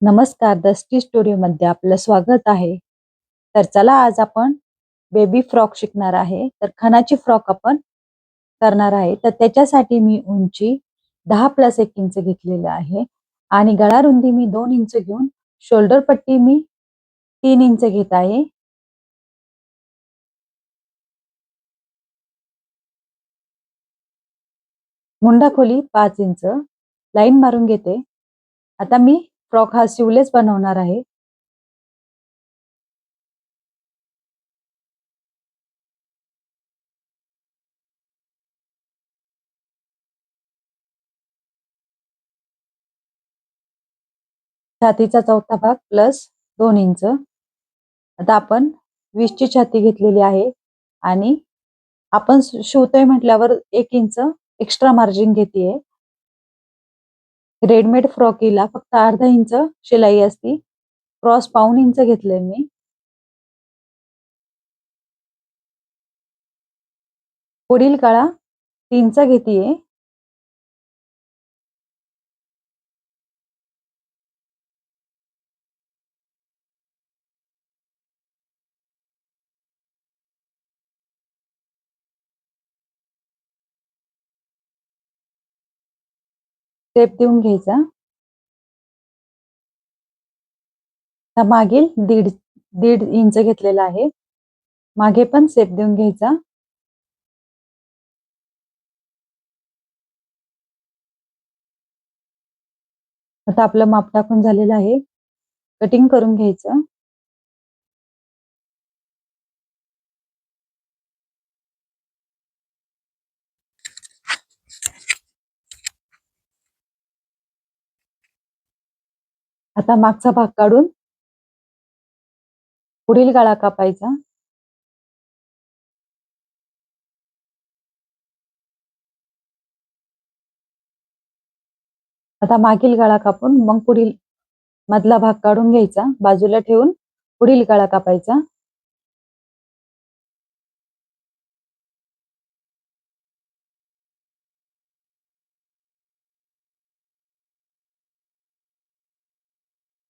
नमस्कार, दस्टी स्टुडिओमध्ये आपलं स्वागत आहे. तर चला आज आपण बेबी फ्रॉक शिकणार आहे. तर खणाची फ्रॉक आपण करणार आहे. तर त्याच्यासाठी मी उंची 10+1 इंच घेतलेलं आहे आणि गळा रुंदी मी 2 इंच घेऊन शोल्डर पट्टी मी 3 इंच घेत आहे. मुंडा खोली 5 इंच लाईन मारून घेते. आता मी फ्रॉक हा शिवलेस बनवणार आहे. छातीचा चौथा भाग प्लस 2 इंच. आता आपण 20ची छाती घेतलेली आहे आणि आपण शिवतोय म्हटल्यावर 1 इंच एक्स्ट्रा मार्जिन घेतेय. रेडीमेड फ्रॉकीला फक्त अर्धा इंच शिलाई असती. क्रॉस पाऊण इंच घेतलंय मी. पुढील गळा 3चा घेतेय. शेप देऊन घ्यायचा. मागील दीड दीड इंच घेतलेला आहे. मागे पण शेप देऊन घ्यायचा. आता आपलं माप टाकून झालेलं आहे. कटिंग करून घ्यायचं. आता मागचा भाग काढून पुढील गळा कापायचा. आता मागील गळा कापून मग पुढील मधला भाग काढून घ्यायचा. बाजूला ठेवून पुढील गळा कापायचा.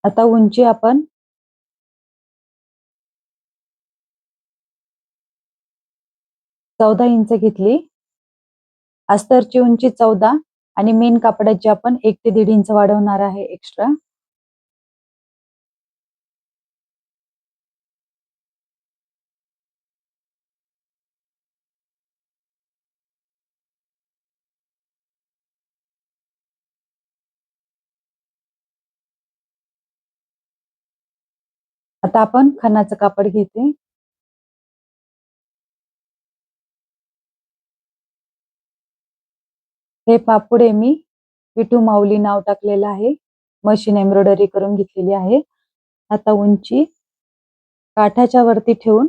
आता उंची आपण 14 इंच घेतली. अस्तरची उंची 14 आणि मेन कापडाची आपण 1 ते 1.5 इंच वाढवणार आहे एक्स्ट्रा. आता आपण खणाचं कापड घेते. हे पुढे मी विठू माऊली नाव टाकलेलं आहे. मशीन एम्ब्रॉयडरी करून घेतलेली आहे. आता उंची काठाच्या वरती ठेवून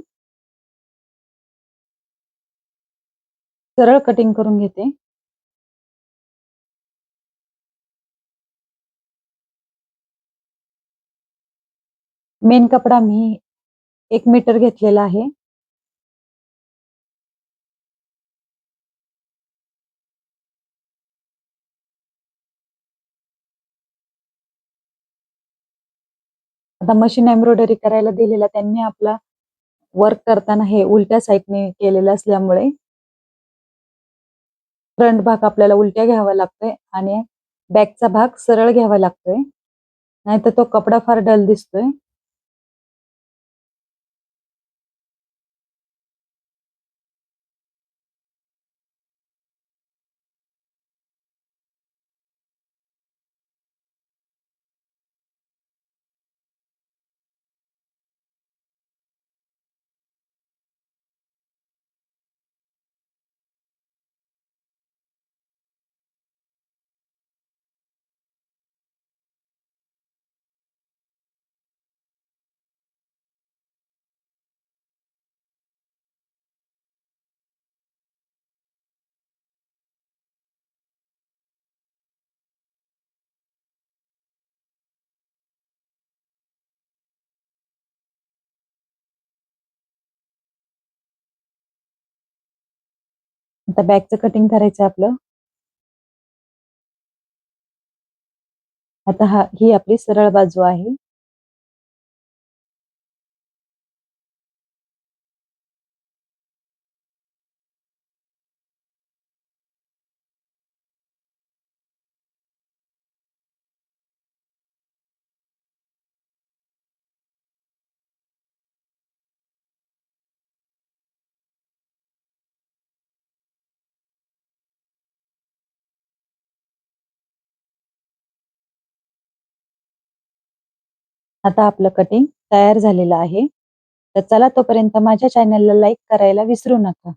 सरळ कटिंग करून घेते. मेन कपडा मी 1 मीटर घेतलेला आहे. आता मशीन एम्ब्रॉयडरी करायला दिलेला त्यांनी आपला वर्क करताना हे उलट्या साईडने केलेलं असल्यामुळे फ्रंट भाग आपल्याला उलट्या घ्यावा लागतोय आणि बॅकचा भाग सरळ घ्यावा लागतोय, नाहीतर तो कपडा फार डल दिसतोय. आता बॅकचं कटिंग करायचं आपलं. आता ही आपली सरळ बाजू आहे. आता आपलं कटिंग तयार झालेलं आहे. तर चला तोपर्यंत माझ्या चॅनलला लाईक करायला विसरू नका.